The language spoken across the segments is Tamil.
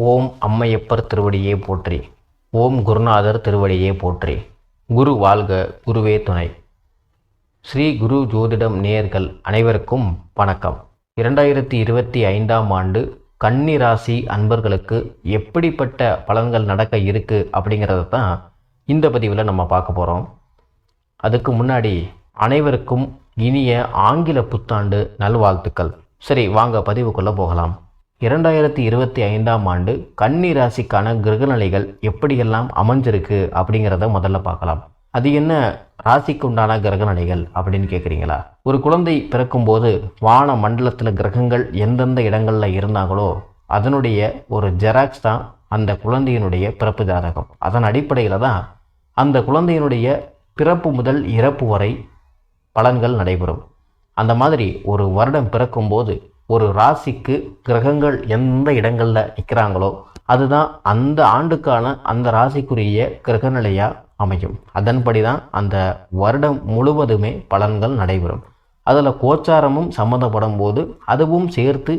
ஓம் அம்மையப்பர் திருவடியே போற்றி. ஓம் குருநாதர் திருவடியே போற்றி. குரு வாழ்க, குருவே துணை. ஸ்ரீ குரு ஜோதிடம் நேயர்கள் அனைவருக்கும் வணக்கம். 2025ஆம் ஆண்டு கன்னி ராசி அன்பர்களுக்கு எப்படிப்பட்ட பலன்கள் நடக்க இருக்கு அப்படிங்கிறத தான் இந்த பதிவில் நம்ம பார்க்க போகிறோம். அதுக்கு முன்னாடி அனைவருக்கும் இனிய ஆங்கில புத்தாண்டு நல்வாழ்த்துக்கள். சரி, வாங்க பதிவுக்குள்ளே போகலாம். 2025ஆம் ஆண்டு கன்னி ராசிக்கான கிரகநிலைகள் எப்படியெல்லாம் அமைஞ்சிருக்கு அப்படிங்கிறத முதல்ல பார்க்கலாம். அது என்ன ராசிக்கு உண்டான கிரகநிலைகள் அப்படின்னு கேட்குறீங்களா? ஒரு குழந்தை பிறக்கும்போது வான மண்டலத்தில் கிரகங்கள் எந்தெந்த இடங்களில் இருந்தாங்களோ அதனுடைய ஒரு ஜெராக்ஸ் தான் அந்த குழந்தையினுடைய பிறப்பு ஜாதகம். அதன் அடிப்படையில் தான் அந்த குழந்தையினுடைய பிறப்பு முதல் இறப்பு வரை பலன்கள் நடைபெறும். அந்த மாதிரி ஒரு வருடம் பிறக்கும்போது ஒரு ராசிக்கு கிரகங்கள் எந்த இடங்களில் நிற்கிறாங்களோ அதுதான் அந்த ஆண்டுக்கான அந்த ராசிக்குரிய கிரகநிலையாக அமையும். அதன்படி தான் அந்த வருடம் முழுவதுமே பலன்கள் நடைபெறும். அதில் கோச்சாரமும் சம்மந்தப்படும் போது அதுவும் சேர்த்து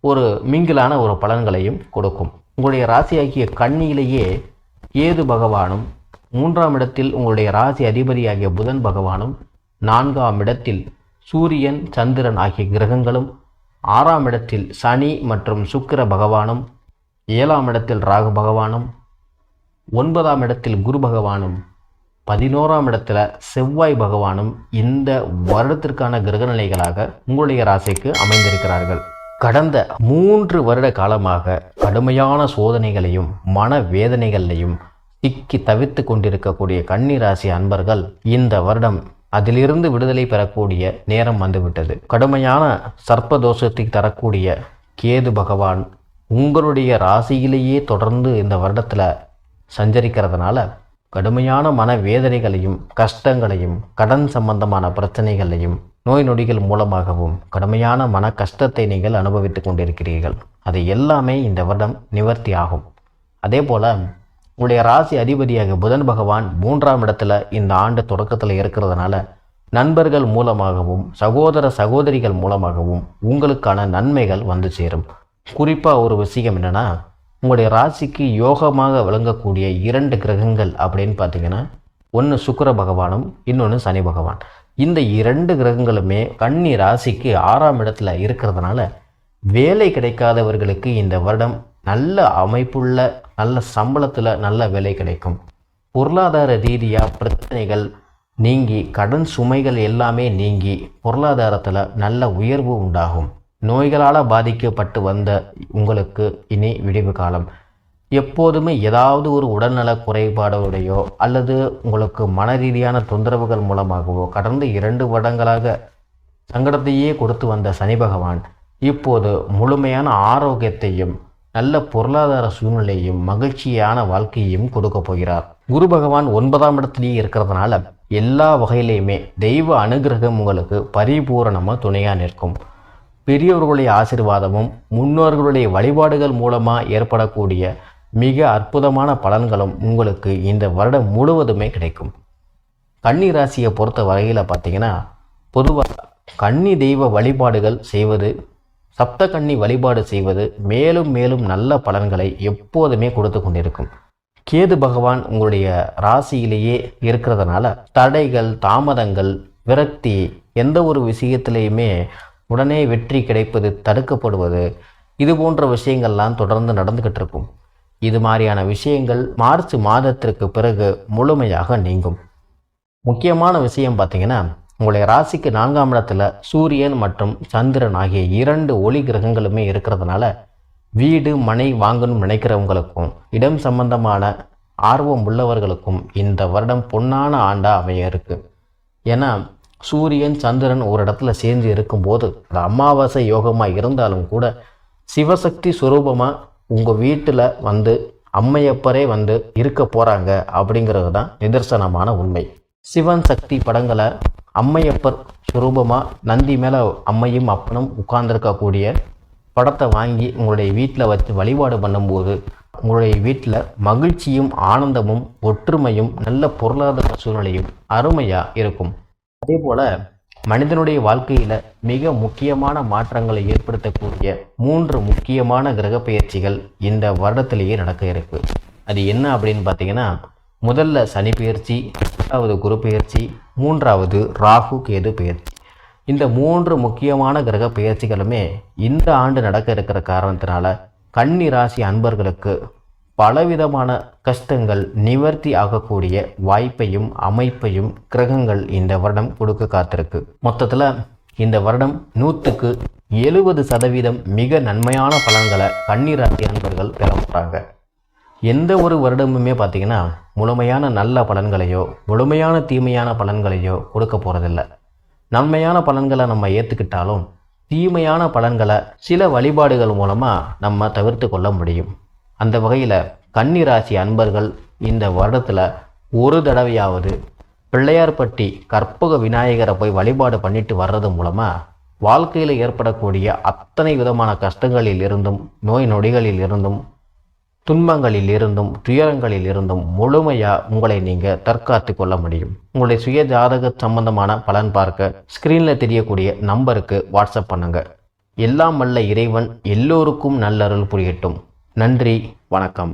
ஒரு மிங்கிலான ஒரு பலன்களையும் கொடுக்கும். உங்களுடைய ராசியாகிய கன்னியிலேயே கேது பகவானும், 3ஆம் இடத்தில் உங்களுடைய ராசி அதிபதியாகிய புதன் பகவானும், 4ஆம் இடத்தில் சூரியன் சந்திரன் ஆகிய கிரகங்களும், 6ஆம் இடத்தில் சனி மற்றும் சுக்கிர பகவானும், 7ஆம் இடத்தில் ராகு பகவானும், 9ஆம் இடத்தில் குரு பகவானும், 11ஆம் இடத்துல செவ்வாய் பகவானும் இந்த வருடத்திற்கான கிரகநிலைகளாக உங்களுடைய ராசிக்கு அமைந்திருக்கிறார்கள். கடந்த 3 வருட காலமாக கடுமையான சோதனைகளையும் மன வேதனைகளையும் சிக்கி தவித்து கொண்டிருக்கக்கூடிய கன்னி ராசி அன்பர்கள் இந்த வருடம் அதிலிருந்து விடுதலை பெறக்கூடிய நேரம் வந்துவிட்டது. கடுமையான சர்ப்பதோஷத்தை தரக்கூடிய கேது பகவான் உங்களுடைய ராசியிலேயே தொடர்ந்து இந்த வருடத்தில் சஞ்சரிக்கிறதுனால கடுமையான மன வேதனைகளையும் கஷ்டங்களையும் கடன் சம்பந்தமான பிரச்சனைகளையும் நோய் நொடிகள் மூலமாகவும் கடுமையான மன கஷ்டத்தை நீங்கள் அனுபவித்து கொண்டிருக்கிறீர்கள். அது எல்லாமே இந்த வருடம் நிவர்த்தி ஆகும். அதே போல் உங்களுடைய ராசி அதிபதியாக புதன் பகவான் 3ஆம் இடத்துல இந்த ஆண்டு தொடக்கத்தில் இருக்கிறதுனால நண்பர்கள் மூலமாகவும் சகோதர சகோதரிகள் மூலமாகவும் உங்களுக்கான நன்மைகள் வந்து சேரும். குறிப்பாக ஒரு விஷயம் என்னென்னா, உங்களுடைய ராசிக்கு யோகமாக விளங்கக்கூடிய 2 கிரகங்கள் அப்படின்னு பார்த்தீங்கன்னா, ஒன்று சுக்கிர பகவானும் இன்னொன்று சனி பகவான். இந்த 2 கிரகங்களுமே கன்னி ராசிக்கு 6ஆம் இடத்துல இருக்கிறதுனால வேலை கிடைக்காதவர்களுக்கு இந்த வருடம் நல்ல அமைப்புள்ள நல்ல சம்பளத்தில் நல்ல வேலை கிடைக்கும். பொருளாதார ரீதியாக பிரச்சனைகள் நீங்கி கடன் சுமைகள் எல்லாமே நீங்கி பொருளாதாரத்தில் நல்ல உயர்வு உண்டாகும். நோய்களால் பாதிக்கப்பட்டு வந்த உங்களுக்கு இனி விடிவு காலம். எப்போதுமே ஏதாவது ஒரு உடல்நல குறைபாடுடையோ அல்லது உங்களுக்கு மன ரீதியான தொந்தரவுகள் மூலமாகவோ கடந்த 2 வருடங்களாக சங்கடத்தையே கொடுத்து வந்த சனி பகவான் இப்போது முழுமையான ஆரோக்கியத்தையும் நல்ல பொருளாதார சூழ்நிலையும் மகிழ்ச்சியான வாழ்க்கையையும் கொடுக்க போகிறார். குரு பகவான் 9ஆம் இடத்திலேயே இருக்கிறதுனால எல்லா வகையிலையுமே தெய்வ அனுகிரகம் உங்களுக்கு பரிபூரணமாக துணையாக நிற்கும். பெரியவர்களுடைய ஆசீர்வாதமும் முன்னோர்களுடைய வழிபாடுகள் மூலமாக ஏற்படக்கூடிய மிக அற்புதமான பலன்களும் உங்களுக்கு இந்த வருடம் முழுவதுமே கிடைக்கும். கன்னி ராசியை பொறுத்த வகையில் பார்த்தீங்கன்னா, பொதுவாக கன்னி தெய்வ வழிபாடுகள் செய்வது, சப்த கன்னி வழிபாடு செய்வது மேலும் மேலும் நல்ல பலன்களை எப்போதுமே கொடுத்து கொண்டிருக்கும். கேது பகவான் உங்களுடைய ராசியிலேயே இருக்கிறதுனால தடைகள், தாமதங்கள், விரக்தி, எந்த ஒரு விஷயத்திலையுமே உடனே வெற்றி கிடைப்பது தடுக்கப்படுவது, இது போன்ற விஷயங்கள்லாம் தொடர்ந்து நடந்துக்கிட்டு இருக்கும். இது மாதிரியான விஷயங்கள் மார்ச் மாதத்திற்கு பிறகு முழுமையாக நீங்கும். முக்கியமான விஷயம் பார்த்தீங்கன்னா, உங்களுடைய ராசிக்கு 4ஆம் இடத்துல சூரியன் மற்றும் சந்திரன் ஆகிய 2 ஒளி கிரகங்களுமே இருக்கிறதுனால வீடு மனை வாங்கணும்னு நினைக்கிறவங்களுக்கும் இடம் சம்பந்தமான ஆர்வம் உள்ளவர்களுக்கும் இந்த வருடம் பொன்னான ஆண்டாக அமைய இருக்கு. ஏன்னா சூரியன் சந்திரன் ஒரு இடத்துல சேர்ந்து இருக்கும்போது அது அமாவாசை யோகமாக இருந்தாலும் கூட சிவசக்தி சுரூபமாக உங்கள் வீட்டில் வந்து அம்மையப்பரே வந்து இருக்க போகிறாங்க அப்படிங்கிறது தான் நிதர்சனமான உண்மை. சிவன் சக்தி படங்களை அம்மையப்பர் சுரூபமாக நந்தி மேலே அம்மையும் அப்பனும் உட்கார்ந்துருக்கக்கூடிய படத்தை வாங்கி உங்களுடைய வீட்டில் வச்சு வழிபாடு பண்ணும்போது உங்களுடைய வீட்டில் மகிழ்ச்சியும் ஆனந்தமும் ஒற்றுமையும் நல்ல பொருளாதார சூழ்நிலையும் அருமையாக இருக்கும். அதே போல் மனிதனுடைய வாழ்க்கையில் மிக முக்கியமான மாற்றங்களை ஏற்படுத்தக்கூடிய 3 முக்கியமான கிரக பெயர்ச்சிகள் இந்த வருடத்திலேயே நடக்க இருக்கு. அது என்ன அப்படின்னு பார்த்தீங்கன்னா, முதல்ல சனி பெயர்ச்சி, 2வது குரு பெயர்ச்சி, 3வது ராகு கேது பெயர்ச்சி. இந்த 3 முக்கியமான கிரக பெயர்ச்சிகளுமே இந்த ஆண்டு நடக்க இருக்கிற காரணத்தினால கன்னி ராசி அன்பர்களுக்கு பலவிதமான கஷ்டங்கள் நிவர்த்தி ஆகக்கூடிய வாய்ப்பையும் அமைப்பையும் கிரகங்கள் இந்த வருடம் கொடுக்க காத்திருக்கு. மொத்தத்தில் இந்த வருடம் 100க்கு 70% மிக நன்மையான பலன்களை கன்னி ராசி அன்பர்கள் பெற போகிறாங்க. எந்த ஒரு வருடமுமே பார்த்திங்கன்னா முழுமையான நல்ல பலன்களையோ முழுமையான தீமையான பலன்களையோ கொடுக்க போகிறதில்ல. நன்மையான பலன்களை நம்ம ஏற்றுக்கிட்டாலும் தீமையான பலன்களை சில வழிபாடுகள் மூலமாக நம்ம தவிர்த்து கொள்ள முடியும். அந்த வகையில் கன்னி ராசி அன்பர்கள் இந்த வருடத்தில் ஒரு தடவையாவது பிள்ளையார்பட்டி கற்பக விநாயகரை போய் வழிபாடு பண்ணிட்டு வர்றது மூலமாக வாழ்க்கையில் ஏற்படக்கூடிய அத்தனை விதமான கஷ்டங்களில் இருந்தும் நோய் நொடிகளில் இருந்தும் துன்பங்களில் இருந்தும் துயரங்களில் இருந்தும் முழுமையாக உங்களை நீங்கள் தற்காத்து கொள்ள முடியும். உங்களுடைய சுய ஜாதக சம்பந்தமான பலன் பார்க்க ஸ்க்ரீனில் தெரியக்கூடிய நம்பருக்கு வாட்ஸ்அப் பண்ணுங்கள். எல்லாம் வல்ல இறைவன் எல்லோருக்கும் நல்லருள் புரியட்டும். நன்றி, வணக்கம்.